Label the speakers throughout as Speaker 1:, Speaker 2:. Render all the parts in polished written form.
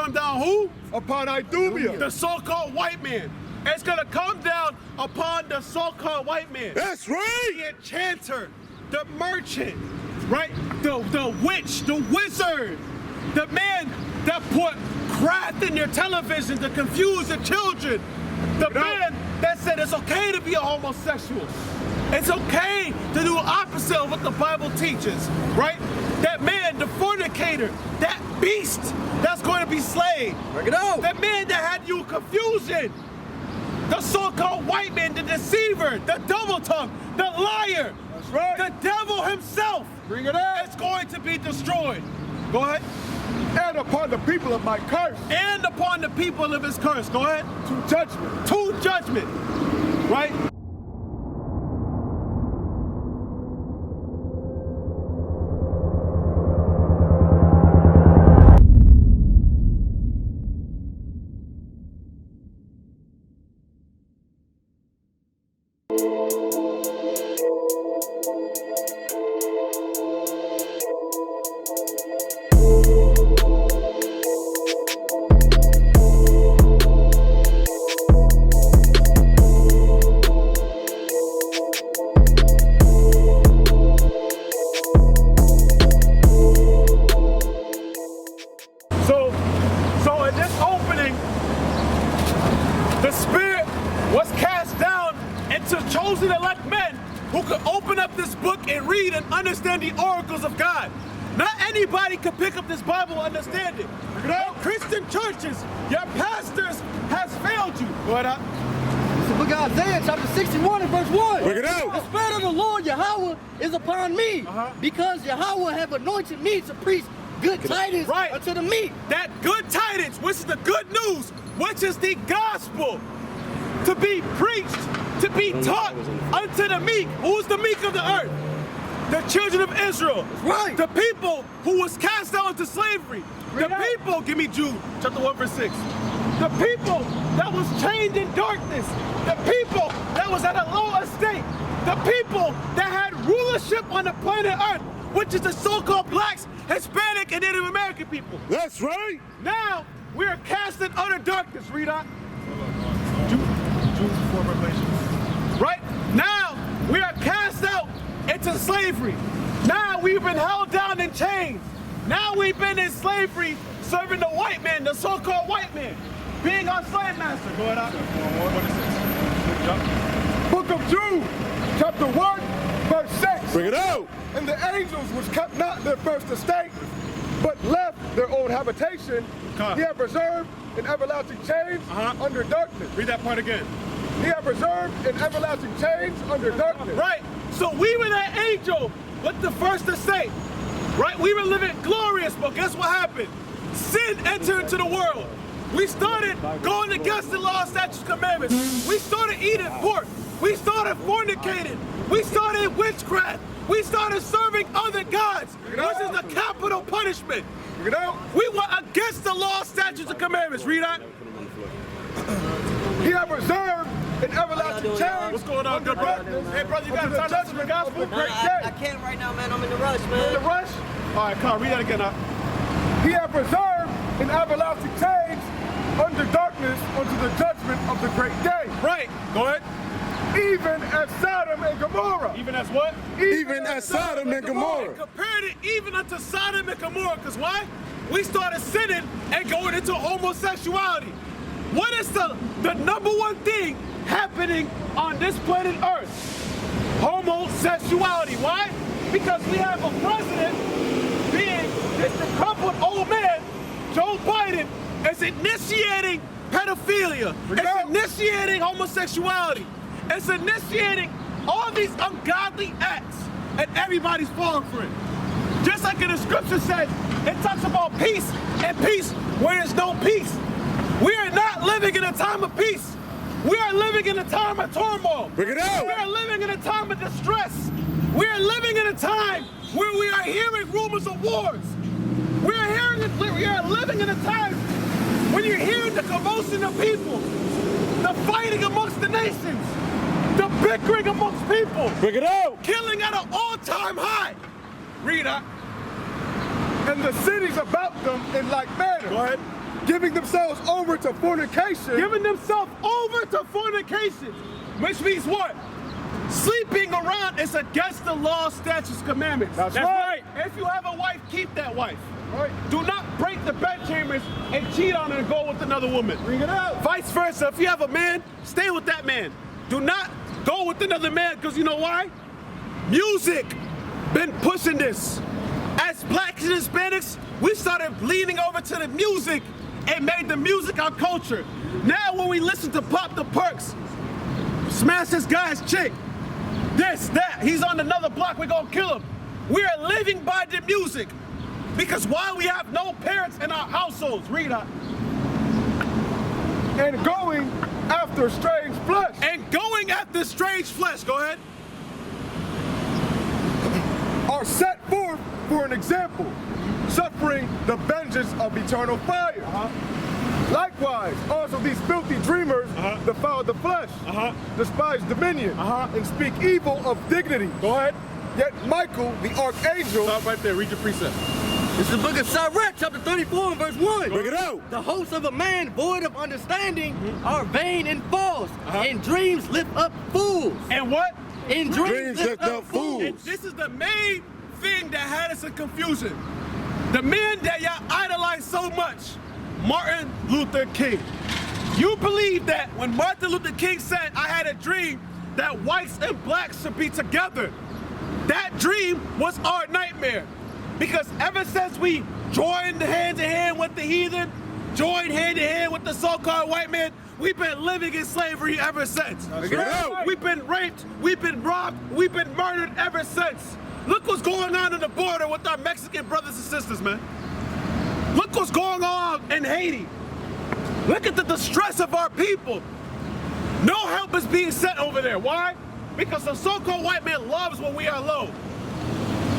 Speaker 1: come down who?
Speaker 2: Upon Idumea.
Speaker 1: The so-called white man. It's gonna come down upon the so-called white man.
Speaker 2: That's right.
Speaker 1: The enchanter, the merchant, right? The witch, the wizard, the man that put craft in your television to confuse the children. The man that said it's okay to be a homosexual. It's okay to do opposite of what the Bible teaches, right? That man, the fornicator, that beast that's going to be slain.
Speaker 3: Bring it out.
Speaker 1: That man that had you in confusion. The so-called white man, the deceiver, the double tongue, the liar.
Speaker 2: That's right.
Speaker 1: The devil himself.
Speaker 2: Bring it out.
Speaker 1: It's going to be destroyed. Go ahead.
Speaker 2: And upon the people of my curse.
Speaker 1: And upon the people of his curse. Go ahead.
Speaker 2: To judgment.
Speaker 1: To judgment. Right? So in this opening, the Spirit was cast down into chosen elect men who could open up this book and read and understand the oracles of God. Not anybody could pick up this Bible and understand it. Your Christian churches, your pastors has failed you. Go ahead.
Speaker 3: It's the book of Isaiah, chapter 61 and verse 1.
Speaker 2: Bring it out.
Speaker 3: The Spirit of the Lord Yahweh is upon me, because Yahweh have anointed me to preach good tidings unto the meek.
Speaker 1: That good tidings, which is the good news, which is the gospel, to be preached, to be taught unto the meek. Who's the meek of the earth? The children of Israel.
Speaker 3: Right.
Speaker 1: The people who was cast out into slavery. The people, give me Jude, chapter 1, verse 6. The people that was chained in darkness. The people that was at a low estate. The people that had rulership on the planet Earth, which is the so-called blacks, Hispanic, and Native American people.
Speaker 2: That's right.
Speaker 1: Now, we are cast in utter darkness, read on.
Speaker 2: Jude 4, Revelation.
Speaker 1: Right? Now, we are cast out into slavery. Now, we've been held down in chains. Now, we've been in slavery, serving the white man, the so-called white man, being our slave master. Go ahead,
Speaker 2: Book of Jude, chapter 1, verse 6.
Speaker 4: Bring it out.
Speaker 2: And the angels which kept not their first estate, but left their own habitation, he have reserved in everlasting chains under darkness.
Speaker 1: Read that part again.
Speaker 2: He have reserved in everlasting chains under darkness.
Speaker 1: Right. So we were that angel with the first estate. Right? We were living glorious, but guess what happened? Sin entered into the world. We started going against the law, statutes, commandments. We started eating pork. We started fornicating. We started witchcraft. We started serving other gods, which is the capital punishment.
Speaker 2: You know?
Speaker 1: We were against the law, statutes, and commandments. Read on.
Speaker 2: He have reserved in everlasting chains.
Speaker 1: What's going on, good brother? Hey, brother, you got to turn to the gospel?
Speaker 3: I can't right now, man. I'm in the rush, man.
Speaker 2: In the rush?
Speaker 1: All right, Carl, read that again.
Speaker 2: He have reserved in everlasting chains under darkness unto the judgment of the great day.
Speaker 1: Right. Go ahead.
Speaker 2: Even as Sodom and Gomorrah.
Speaker 1: Even as what?
Speaker 4: Even as Sodom and Gomorrah.
Speaker 1: Compared it even unto Sodom and Gomorrah. Because why? We started sinning and going into homosexuality. What is the number one thing happening on this planet Earth? Homosexuality. Why? Because we have a president being this decrepit old man, Joe Biden, is initiating pedophilia. It's initiating homosexuality. It's initiating all these ungodly acts, and everybody's falling for it. Just like in the scripture says, it talks about peace and peace where there's no peace. We are not living in a time of peace. We are living in a time of turmoil.
Speaker 4: Bring it out.
Speaker 1: We are living in a time of distress. We are living in a time where we are hearing rumors of wars. We are living in a time when you're hearing the commotion of people, the fighting amongst the nations, the bickering amongst people.
Speaker 4: Bring it out.
Speaker 1: Killing at an all-time high. Read that.
Speaker 2: And the cities about them in like manner.
Speaker 1: Go ahead.
Speaker 2: giving themselves over to fornication.
Speaker 1: Giving themselves over to fornication. Which means what? Sleeping around is against the law, statutes, commandments.
Speaker 2: That's right.
Speaker 1: If you have a wife, keep that wife.
Speaker 2: Right.
Speaker 1: Do not break the bedchambers and cheat on her and go with another woman.
Speaker 2: Bring it out.
Speaker 1: Vice versa. If you have a man, stay with that man. Do not go with another man, because you know why? Music been pushing this. As blacks and Hispanics, we started leaning over to the music and made the music our culture. Now when we listen to Pop the Perks, smash this guy's chick, this, that, he's on another block, we're gonna kill him. We are living by the music. Because why we have no parents in our households? Read out.
Speaker 2: And going after strange flesh.
Speaker 1: And going after strange flesh. Go ahead.
Speaker 2: Are set forth for an example, suffering the vengeance of eternal fire. Likewise, also these filthy dreamers defile the flesh, despise dominion, and speak evil of dignity.
Speaker 1: Go ahead.
Speaker 2: Yet Michael, the archangel.
Speaker 1: Stop right there. Read your precept.
Speaker 3: This is the book of Sirach, chapter 34 and verse 1.
Speaker 4: Bring it out.
Speaker 3: The hopes of a man void of understanding are vain and false, and dreams lift up fools.
Speaker 1: And what?
Speaker 3: And dreams lift up fools.
Speaker 1: And this is the main thing that had us in confusion. The man that y'all idolize so much, Martin Luther King. You believe that when Martin Luther King said, I had a dream that whites and blacks should be together, that dream was our nightmare. Because ever since we joined hand in hand with the heathen, joined hand in hand with the so-called white man, we've been living in slavery ever since.
Speaker 2: Right.
Speaker 1: We've been raped, we've been robbed, we've been murdered ever since. Look what's going on the border with our Mexican brothers and sisters, man. Look what's going on in Haiti. Look at the distress of our people. No help is being sent over there. Why? Because the so-called white man loves when we are low.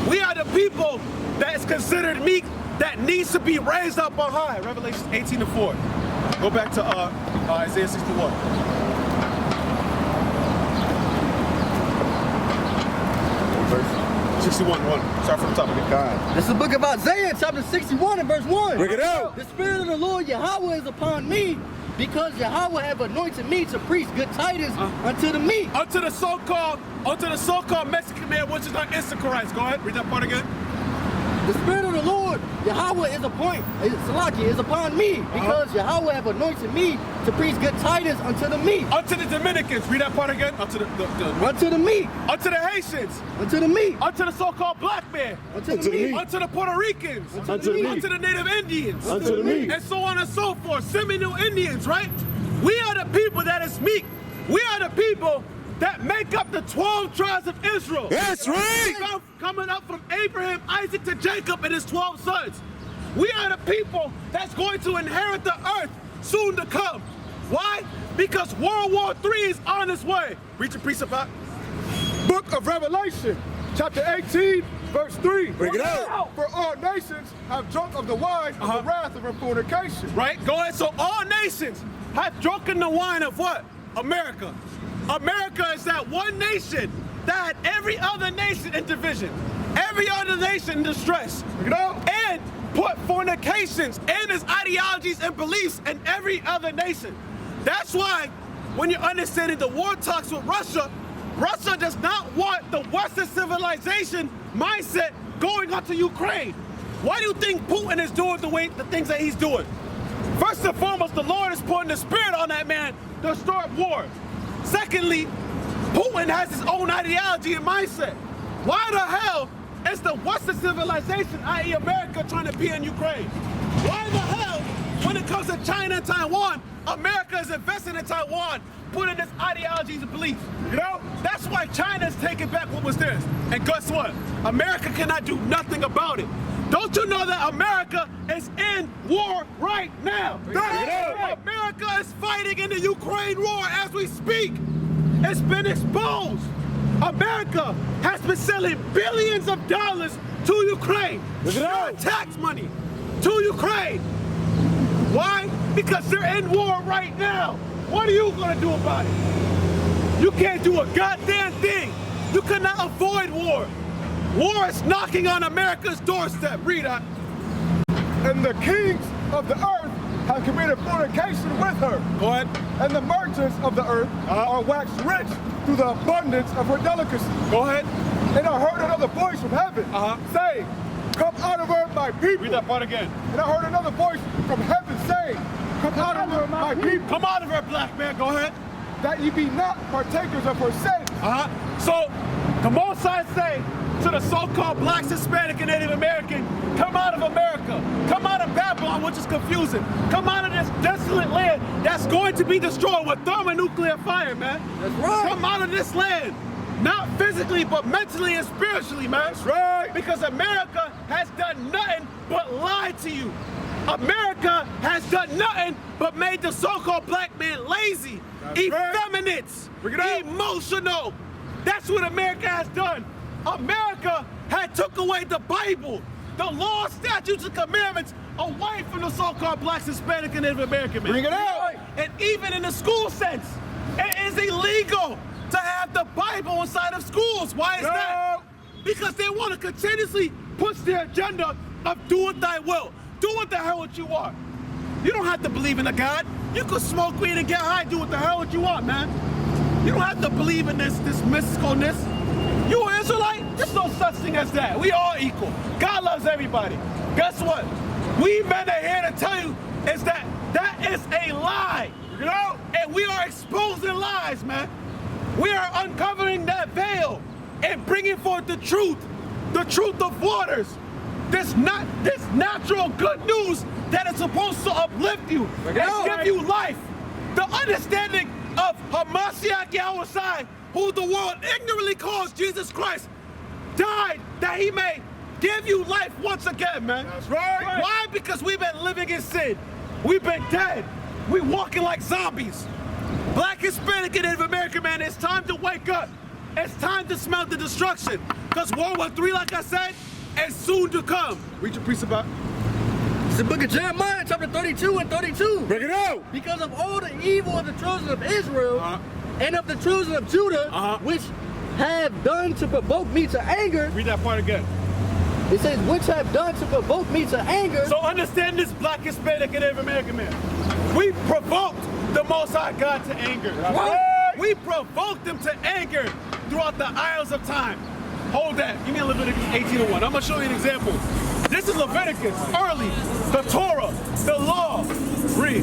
Speaker 1: We are the people that is considered meek, that needs to be raised up on high. Revelation 18:4. Go back to Isaiah 61. Verse 61:1. Start from the top again.
Speaker 2: God.
Speaker 3: This is the book of Isaiah, chapter 61 and verse 1.
Speaker 4: Bring it out.
Speaker 3: The Spirit of the Lord Yahweh is upon me, because Yahweh have anointed me to preach good tidings unto the meek.
Speaker 1: Unto the so-called Mexican man, which is not Israelites. Go ahead, read that part again.
Speaker 3: The Spirit of the Lord Yahweh is upon me, because Yahweh have anointed me to preach good tidings unto the meek.
Speaker 1: Unto the Dominicans, read that part again. Unto the
Speaker 3: meek.
Speaker 1: Unto the Haitians.
Speaker 3: Unto the meek.
Speaker 1: Unto the so-called black man.
Speaker 3: Unto the meek.
Speaker 1: Unto the Puerto Ricans.
Speaker 3: Unto the meek.
Speaker 1: Unto the Native Indians.
Speaker 4: Unto the meek.
Speaker 1: And so on and so forth. Seminole Indians, right? We are the people that is meek. We are the people that make up the 12 tribes of Israel.
Speaker 4: That's right.
Speaker 1: Coming up from Abraham, Isaac to Jacob and his 12 sons. We are the people that's going to inherit the earth soon to come. Why? Because World War III is on its way. Read your precept out.
Speaker 2: Book of Revelation, chapter 18, verse 3.
Speaker 4: Bring it out.
Speaker 2: For all nations have drunk of the wine of the wrath of her fornication.
Speaker 1: Right? Go ahead. So all nations have drunken the wine of what? America. America is that one nation that had every other nation in division, every other nation in distress, and put fornications and its ideologies and beliefs in every other nation. That's why when you're understanding the war talks with Russia, Russia does not want the Western civilization mindset going onto Ukraine. Why do you think Putin is doing the things that he's doing? First and foremost, the Lord is putting the spirit on that man to start war. Secondly, Putin has his own ideology and mindset. Why the hell is the Western civilization, i.e. America, trying to be in Ukraine? Why the hell, when it comes to China and Taiwan, America is investing in Taiwan, putting its ideologies and beliefs? You know, that's why China's taking back what was theirs. And guess what? America cannot do nothing about it. Don't you know that America is in war right now? America is fighting in the Ukraine war as we speak. It's been exposed. America has been selling billions of dollars to Ukraine. Tax money to Ukraine. Why? Because they're in war right now. What are you going to do about it? You can't do a goddamn thing. You cannot avoid war. War is knocking on America's doorstep. Read that.
Speaker 2: And the kings of the earth have committed fornication with her.
Speaker 1: Go ahead.
Speaker 2: And the merchants of the earth are waxed rich through the abundance of her delicacy.
Speaker 1: Go ahead.
Speaker 2: And I heard another voice from heaven saying, come out of her, my people.
Speaker 1: Read that part again.
Speaker 2: And I heard another voice from heaven saying, come out of her, my people.
Speaker 1: Come out of her, black man. Go ahead.
Speaker 2: That ye be not partakers of her sins.
Speaker 1: So, the Most High say to the so-called blacks, Hispanic, and Native American, come out of America. Come out of Babylon, which is confusing. Come out of this desolate land that's going to be destroyed with thermonuclear fire, man.
Speaker 3: That's right.
Speaker 1: Come out of this land. Not physically, but mentally and spiritually, man.
Speaker 2: That's right.
Speaker 1: Because America has done nothing but lie to you. America has done nothing but made the so-called black man lazy, effeminate, emotional. That's what America has done. America had took away the Bible, the law, statutes, and commandments away from the so-called blacks, Hispanic, and Native American men.
Speaker 2: Bring it out.
Speaker 1: And even in the school sense, it is illegal to have the Bible inside of schools. Why is that? Because they want to continuously push their agenda of do what thy will. Do what the hell what you want. You don't have to believe in a God. You can smoke weed and get high, do what the hell what you want, man. You don't have to believe in this mysticalness. You an Israelite? There's no such thing as that. We all equal. God loves everybody. Guess what? We men are here to tell you is that is a lie. You know? And we are exposing lies, man. We are uncovering that veil and bringing forth the truth of waters. This natural good news that is supposed to uplift you and give you life. The understanding of Hamashiach Yahushai, who the world ignorantly calls Jesus Christ, died that he may give you life once again, man.
Speaker 2: That's right.
Speaker 1: Why? Because we've been living in sin. We've been dead. We walking like zombies. Black, Hispanic, and Native American, man, it's time to wake up. It's time to smell the destruction. Because World War III, like I said, is soon to come.
Speaker 2: Read your precept.
Speaker 3: It's the book of Jeremiah, chapter 32 and 32.
Speaker 4: Bring it out.
Speaker 3: Because of all the evil of the children of Israel and of the children of Judah, which have done to provoke me to anger.
Speaker 1: Read that part again.
Speaker 3: It says, which have done to provoke me to anger.
Speaker 1: So understand this, Black, Hispanic, and Native American man. We provoked the Most High God to anger.
Speaker 3: What?
Speaker 1: We provoked them to anger throughout the isles of time. Hold that. Give me a Leviticus 18:1. I'm going to show you an example. This is Leviticus, early, the Torah, the law. Read.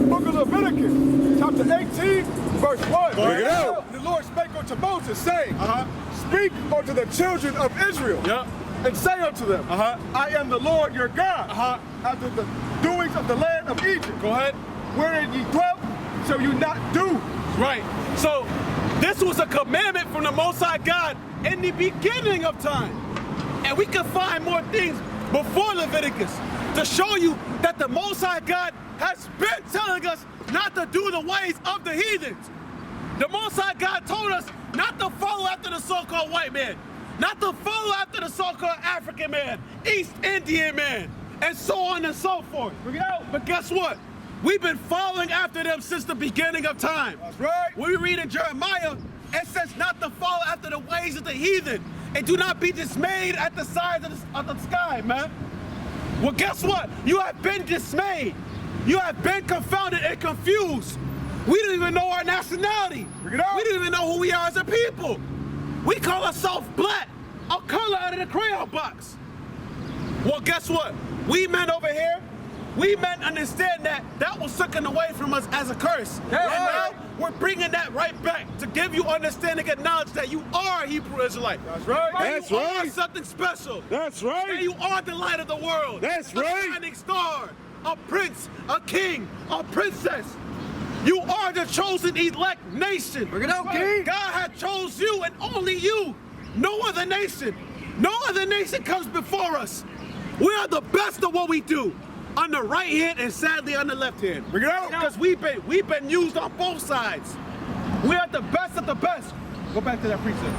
Speaker 2: Book of Leviticus, chapter 18, verse 1.
Speaker 4: Bring it out.
Speaker 2: The Lord spake unto Moses, saying, speak unto the children of Israel, and say unto them, I am the Lord your God, after the doings of the land of Egypt.
Speaker 1: Go ahead.
Speaker 2: Wherein ye dwelt, shall you not do.
Speaker 1: Right. So this was a commandment from the Most High God in the beginning of time. And we can find more things before Leviticus to show you that the Most High God has been telling us not to do the ways of the heathens. The Most High God told us not to follow after the so-called white man, not to follow after the so-called African man, East Indian man, and so on and so forth. But guess what? We've been following after them since the beginning of time.
Speaker 2: That's right.
Speaker 1: When we read in Jeremiah, it says not to follow after the ways of the heathen and do not be dismayed at the size of the sky, man. Well, guess what? You have been dismayed. You have been confounded and confused. We don't even know our nationality. We don't even know who we are as a people. We call ourselves black, a color out of the crayon box. Well, guess what? We men over here, we men understand that was taken away from us as a curse. And now we're bringing that right back to give you understanding and knowledge that you are a Hebrew Israelite.
Speaker 2: That's right.
Speaker 4: That's
Speaker 1: you
Speaker 4: right.
Speaker 1: are something special.
Speaker 4: That's
Speaker 1: And
Speaker 4: right.
Speaker 1: you are the light of the world.
Speaker 4: That's
Speaker 1: a
Speaker 4: right.
Speaker 1: shining star, a prince, a king, a princess. You are the chosen elect nation.
Speaker 3: Bring it out, King.
Speaker 1: God had chose you and only you. No other nation. No other nation comes before us. We are the best of what we do. On the right hand and sadly on the left hand. Bring it out. Because we've been used on both sides. We are the best of the best. Go back to that precept.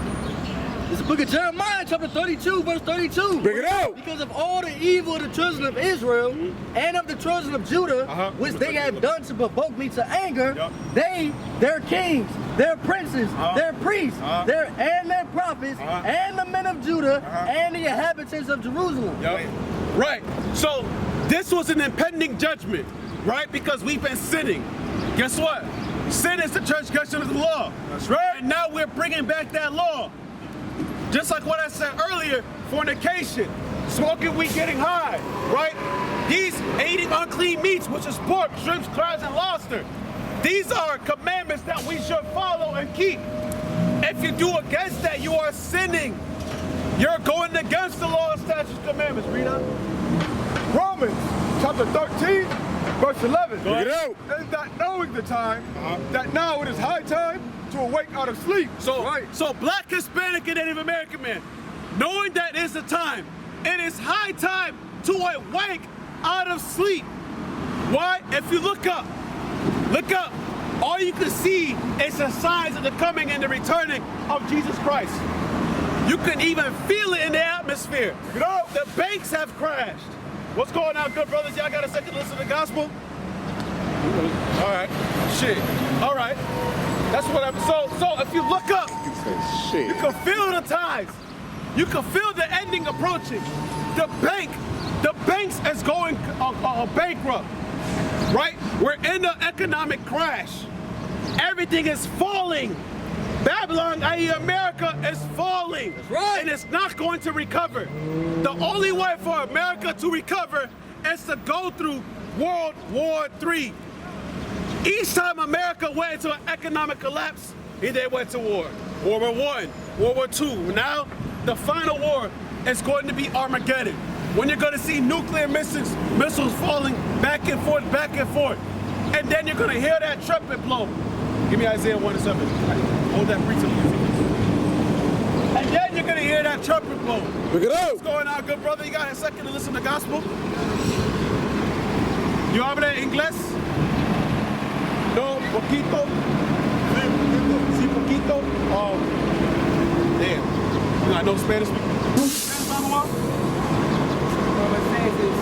Speaker 3: It's the book of Jeremiah, chapter 32, verse 32.
Speaker 4: Bring it out.
Speaker 3: Because of all the evil of the children of Israel and of the children of Judah, which they have done to provoke me to anger, they, their kings, their princes, their priests, their prophets, and the men of Judah, and the inhabitants of Jerusalem.
Speaker 1: Right. So this was an impending judgment. right? Because we've been sinning. Guess what? Sin is the transgression of the law.
Speaker 2: That's right.
Speaker 1: And now we're bringing back that law. Just like what I said earlier, fornication, smoking weed, getting high, right? These eating unclean meats, which is pork, shrimps, crabs, and lobster. These are commandments that we should follow and keep. If you do against that, you are sinning. You're going against the law, statutes, commandments. Read up.
Speaker 2: Romans chapter 13, verse 11.
Speaker 4: Look it out.
Speaker 2: And that knowing the time, that now it is high time to awake out of sleep.
Speaker 1: So black, Hispanic, and Native American man, knowing that it's the time, it is high time to awake out of sleep. Why? If you look up, all you can see is the signs of the coming and the returning of Jesus Christ. You can even feel it in the atmosphere. You know, the banks have crashed. What's going on, good brothers? Y'all got a second to listen to the gospel? All right. Shit. All right. That's what I'm. So if you look up, you can feel the times. You can feel the ending approaching. The banks is going bankrupt. Right? We're in an economic crash. Everything is falling. Babylon, i.e. America, is falling.
Speaker 3: That's right.
Speaker 1: And it's not going to recover. The only way for America to recover is to go through World War III. Each time America went into an economic collapse, they went to war. World War I, World War II. Now, the final war is going to be Armageddon. When you're going to see nuclear missiles falling back and forth, and then you're going to hear that trumpet blow. Give me Isaiah 1:7. Hold that preacher. And then you're going to hear that trumpet blow.
Speaker 4: Look it out.
Speaker 1: What's going on, good brother? You got a second to listen to the gospel? You habla inglés? No, poquito. Sí, poquito. Oh, damn. You got no Spanish? Spanish on the wall?
Speaker 5: What it says is,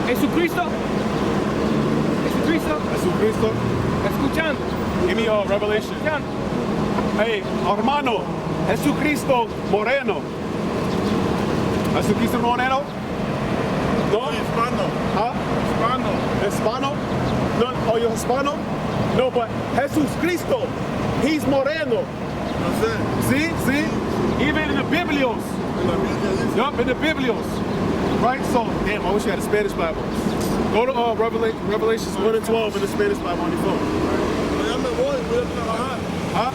Speaker 5: Jesucristo. Escuchando.
Speaker 1: Give me Revelation. Hey, hermano, Jesucristo Moreno. Jesucristo Moreno? No?
Speaker 2: Hispano.
Speaker 1: Huh? Hispano? No, you're Hispano? No, but Jesus Cristo, he's Moreno. See? Even in the Biblios. Yup, in the Biblios. Right? So, damn, I wish you had a Spanish Bible. Go to Revelations 1 and 12 in the Spanish Bible on your phone. Huh?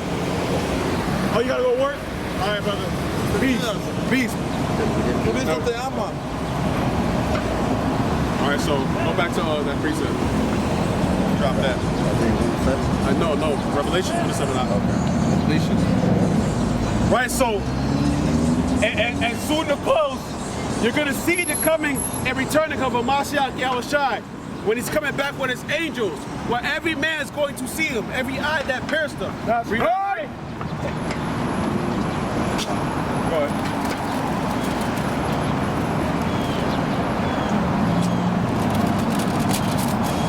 Speaker 1: Oh, you gotta go work? All right, brother. Peace. All right, so go back to that precept. Drop that. No, Revelations 1 and 7. Revelations. Right, so, and soon to close, you're going to see the coming and returning of a Mashiach YHWH when he's coming back with his angels, where every man is going to see him, every eye that pierced him.
Speaker 2: That's right.
Speaker 1: Go ahead.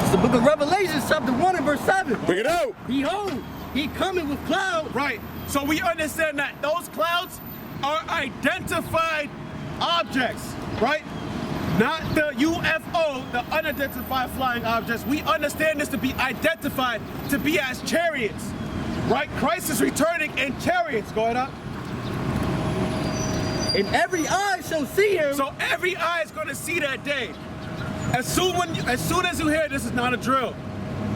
Speaker 3: It's the book of Revelation, chapter 1 and verse 7.
Speaker 4: Bring it out.
Speaker 3: Behold, he coming with clouds.
Speaker 1: Right, so we understand that those clouds are identified objects, right? Not the UFO, the unidentified flying objects. We understand this to be identified to be as chariots, right? Christ is returning in chariots. Go ahead up.
Speaker 3: And every eye shall see him.
Speaker 1: So every eye is going to see that day. As soon as you hear this is not a drill,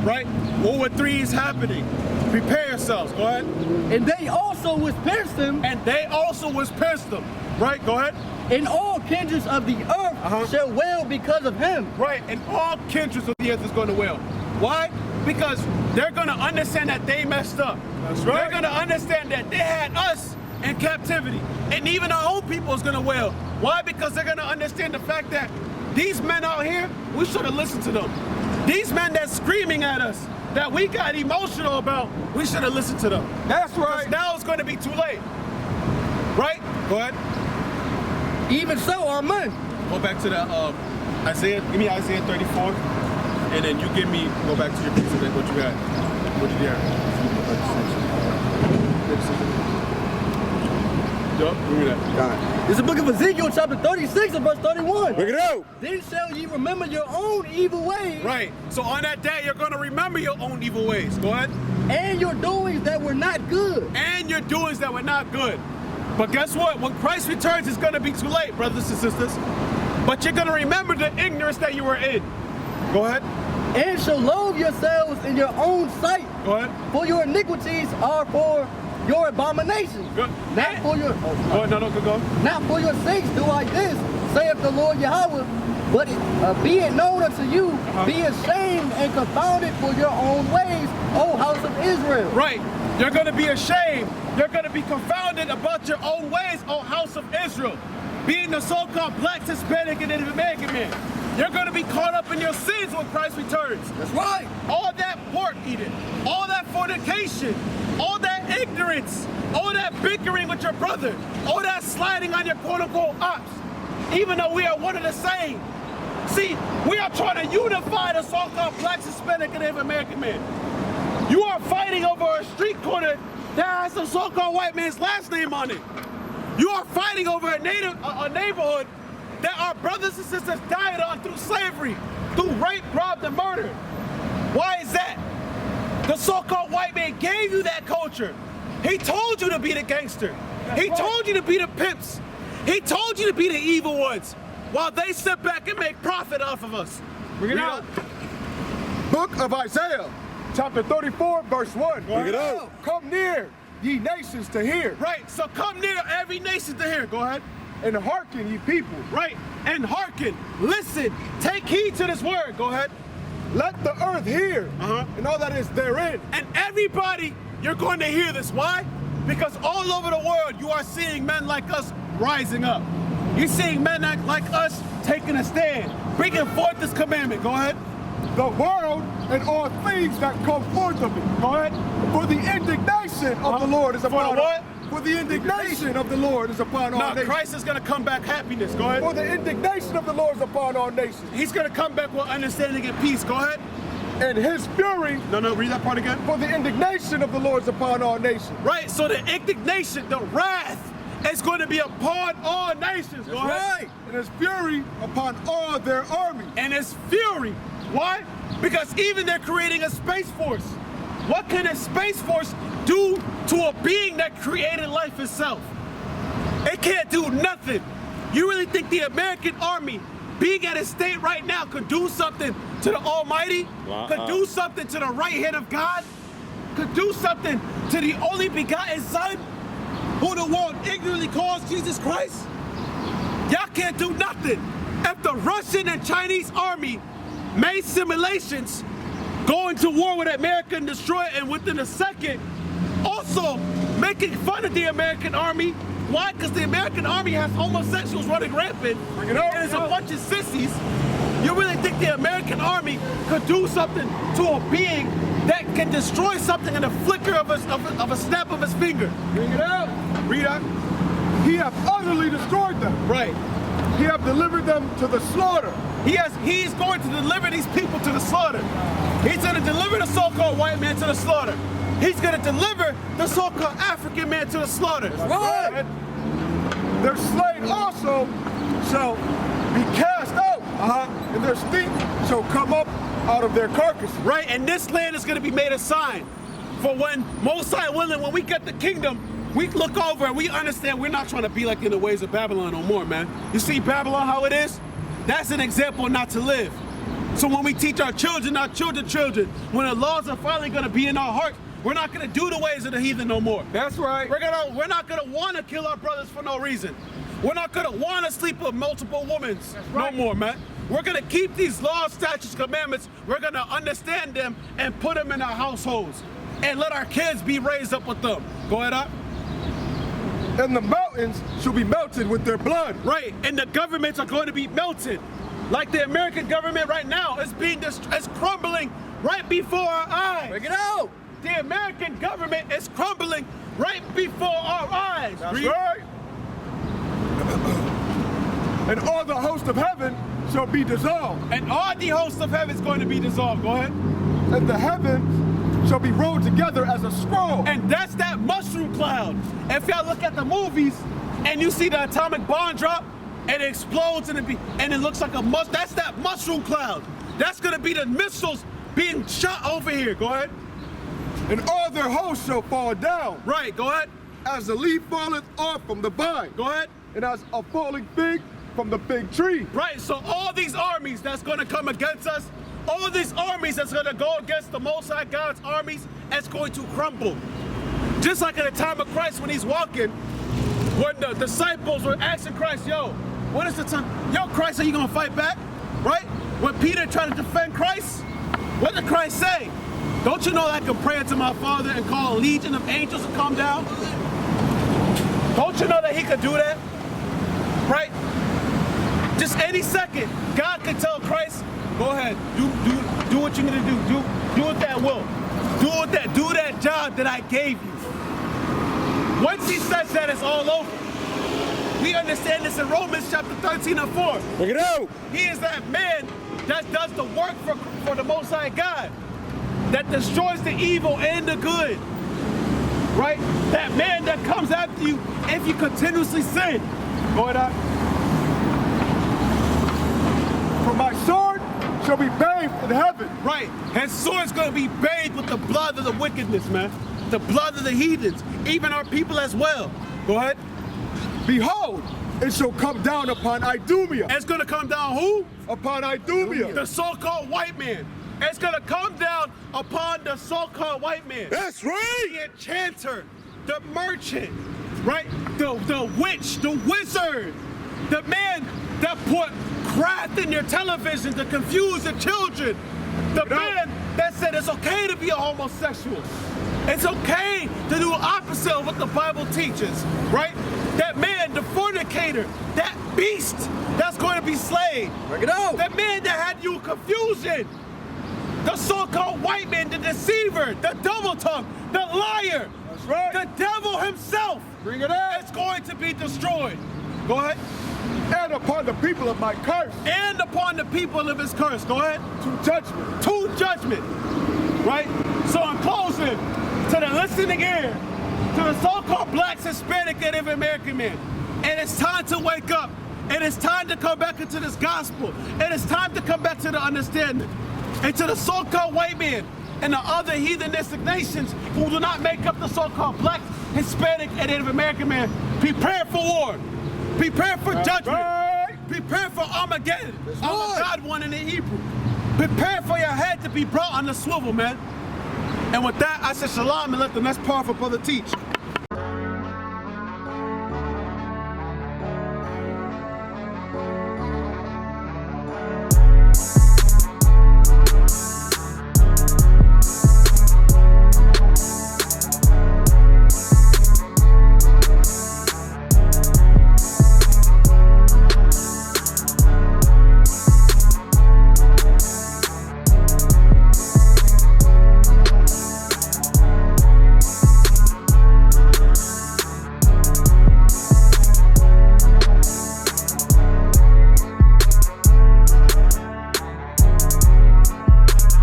Speaker 1: right? World War III is happening. Prepare yourselves. Go ahead.
Speaker 3: And they also was pierced him.
Speaker 1: And they also was pierced them. Right? Go ahead.
Speaker 3: And all kindreds of the earth shall wail because of him.
Speaker 1: Right, and all kindreds of the earth is going to wail. Why? Because they're going to understand that they messed up.
Speaker 2: That's right.
Speaker 1: They're going to understand that they had us in captivity. And even our own people is going to wail. Why? Because they're going to understand the fact that these men out here, we should have listened to them. These men that's screaming at us, that we got emotional about, we should have listened to them.
Speaker 2: That's right.
Speaker 1: Now it's going to be too late. Right? Go ahead.
Speaker 3: Even so are men.
Speaker 1: Go back to the Isaiah. Give me Isaiah 34, and then you give me. Go back to your piece of what you got. What you got? Yup, give me that.
Speaker 3: It's the book of Ezekiel, chapter 36 and verse 31.
Speaker 4: Bring it out.
Speaker 3: Then shall ye remember your own evil ways.
Speaker 1: Right. So on that day, you're going to remember your own evil ways. Go ahead.
Speaker 3: And your doings that were not good.
Speaker 1: And your doings that were not good. But guess what? When Christ returns, it's going to be too late, brothers and sisters. But you're going to remember the ignorance that you were in. Go ahead.
Speaker 3: And shall loathe yourselves in your own sight.
Speaker 1: Go ahead.
Speaker 3: For your iniquities are for your abominations.
Speaker 1: Good.
Speaker 3: Not for your
Speaker 1: Go ahead. No, go.
Speaker 3: not for your sakes do I this, saith the Lord Yahweh. But be it known unto you, be ashamed and confounded for your own ways, O house of Israel.
Speaker 1: Right. You're going to be ashamed. You're going to be confounded about your own ways, O house of Israel. Being the so-called black, Hispanic, and Native American man. You're going to be caught up in your sins when Christ returns.
Speaker 3: That's right.
Speaker 1: All that pork eating, all that fornication, all that ignorance, all that bickering with your brother, all that sliding on your quote-unquote ops, even though we are one and the same. See, we are trying to unify the so-called black, Hispanic, and Native American man. You are fighting over a street corner that has some so-called white man's last name on it. You are fighting over a neighborhood that our brothers and sisters died on through slavery, through rape, robbed, and murder. Why is that? The so-called white man gave you that culture. He told you to be the gangster. He told you to be the pimps. He told you to be the evil ones, while they sit back and make profit off of us.
Speaker 2: Bring it out. Book of Isaiah, chapter 34, verse 1.
Speaker 4: Bring it out.
Speaker 2: Come near, ye nations, to hear.
Speaker 1: Right, so come near every nation to hear. Go ahead.
Speaker 2: And hearken, ye people.
Speaker 1: Right, and hearken, listen, take heed to this word. Go ahead.
Speaker 2: Let the earth hear, and all that is therein.
Speaker 1: And everybody, you're going to hear this. Why? Because all over the world, you are seeing men like us rising up. You're seeing men like us taking a stand, bringing forth this commandment. Go ahead.
Speaker 2: The world and all things that come forth of it.
Speaker 1: Go ahead.
Speaker 2: For the indignation of the Lord is upon
Speaker 1: the what?
Speaker 2: For the indignation of the Lord is upon all
Speaker 1: Now,
Speaker 2: nations.
Speaker 1: Christ is going to come back happiness. Go ahead.
Speaker 2: For the indignation of the Lord is upon all nations.
Speaker 1: He's going to come back with understanding and peace. Go ahead.
Speaker 2: And his fury.
Speaker 1: No, read that part again.
Speaker 2: For the indignation of the Lord is upon all nations.
Speaker 1: Right, so the indignation, the wrath is going to be upon all nations. Go ahead.
Speaker 2: Right. And his fury upon all their armies.
Speaker 1: And his fury. Why? Because even they're creating a space force. What can a space force do to a being that created life itself? It can't do nothing. You really think the American army, being at a state right now, could do something to the Almighty? Could do something to the right hand of God? Could do something to the only begotten Son, who the world ignorantly calls Jesus Christ? Y'all can't do nothing. If the Russian and Chinese army made simulations going to war with America and destroy it, and within a second, also making fun of the American army. Why? Because the American army has homosexuals running rampant, and there's a bunch of sissies. You really think the American army could do something to a being that can destroy something in a flicker of a snap of his finger?
Speaker 2: Bring it out.
Speaker 1: Read out.
Speaker 2: He hath utterly destroyed them.
Speaker 1: Right.
Speaker 2: He hath delivered them to the slaughter.
Speaker 1: He's going to deliver these people to the slaughter. He's going to deliver the so-called white man to the slaughter. He's going to deliver the so-called African man to the slaughter.
Speaker 2: Right. Their slain also shall be cast out, and their stink shall come up out of their carcasses.
Speaker 1: Right, and this land is going to be made a sign for when, most high willing, when we get the kingdom, we look over and we understand we're not trying to be like in the ways of Babylon no more, man. You see Babylon, how it is? That's an example not to live. So when we teach our children, when the laws are finally going to be in our heart, we're not going to do the ways of the heathen no more.
Speaker 2: That's right.
Speaker 1: We're not going to want to kill our brothers for no reason. We're not going to want to sleep with multiple women no more, man. We're going to keep these laws, statutes, commandments. We're going to understand them and put them in our households and let our kids be raised up with them. Go ahead, up.
Speaker 2: And the mountains shall be melted with their blood.
Speaker 1: Right, and the governments are going to be melted. Like the American government right now is crumbling right before our eyes.
Speaker 3: Bring it out.
Speaker 1: The American government is crumbling right before our eyes.
Speaker 2: That's right. And all the host of heaven shall be dissolved.
Speaker 1: And all the hosts of heaven is going to be dissolved. Go ahead.
Speaker 2: And the heavens shall be rolled together as a scroll.
Speaker 1: And that's that mushroom cloud. If y'all look at the movies, and you see the atomic bomb drop, and it explodes, and it looks like a that's that mushroom cloud. That's gonna be the missiles being shot over here. Go ahead.
Speaker 2: And all their hosts shall fall down.
Speaker 1: Right, go ahead.
Speaker 2: As the leaf falleth off from the vine.
Speaker 1: Go ahead.
Speaker 2: And as a falling fig from the fig tree.
Speaker 1: Right, so all these armies that's gonna come against us, all these armies that's gonna go against the Most High God's armies, that's going to crumble. Just like at the time of Christ when he's walking, when the disciples were asking Christ, yo, what is the time? Yo, Christ, are you gonna fight back? Right? When Peter tried to defend Christ, what did Christ say? Don't you know that I can pray unto my Father and call a legion of angels to come down? Don't you know that he could do that? Right? Just any second, God could tell Christ, go ahead, do what you need to do. Do what that will. Do that job that I gave you. Once he says that, it's all over. We understand this in Romans chapter 13 and 4.
Speaker 4: Look it out.
Speaker 1: He is that man that does the work for the Most High God, that destroys the evil and the good. Right? That man that comes after you if you continuously sin. Go ahead.
Speaker 2: For my sword shall be bathed in heaven.
Speaker 1: Right. His sword's going to be bathed with the blood of the wickedness, man. The blood of the heathens, even our people as well. Go ahead.
Speaker 2: Behold, it shall come down upon Idumea.
Speaker 1: It's going to come down who?
Speaker 2: Upon Idumea.
Speaker 1: The so-called white man. It's going to come down upon the so-called white man.
Speaker 4: That's right.
Speaker 1: The enchanter, the merchant, right? The witch, the wizard, the man that put craft in your television to confuse the children. The man that said it's okay to be a homosexual. It's okay to do the opposite of what the Bible teaches, right? That man, the fornicator, that beast that's going to be slain.
Speaker 3: Bring it out.
Speaker 1: That man that had you in confusion. The so-called white man, the deceiver, the double tongue, the liar.
Speaker 2: That's right.
Speaker 1: The devil himself.
Speaker 2: Bring it out.
Speaker 1: It's going to be destroyed. Go ahead.
Speaker 2: And upon the people of my curse.
Speaker 1: And upon the people of his curse. Go ahead.
Speaker 2: To judgment.
Speaker 1: To judgment. Right? So in closing, to the listening ear, to the so-called blacks, Hispanic, Native American man, and it's time to wake up. And it's time to come back into this gospel. And it's time to come back to the understanding. And to the so-called white man and the other heathenistic nations who do not make up the so-called black, Hispanic, and Native American man, prepare for war. Prepare for judgment.
Speaker 2: Right.
Speaker 1: Prepare for Armageddon. Armageddon in the Hebrew. Prepare for your head to be brought on the swivel, man. And with that, I said shalom and let the next powerful brother teach.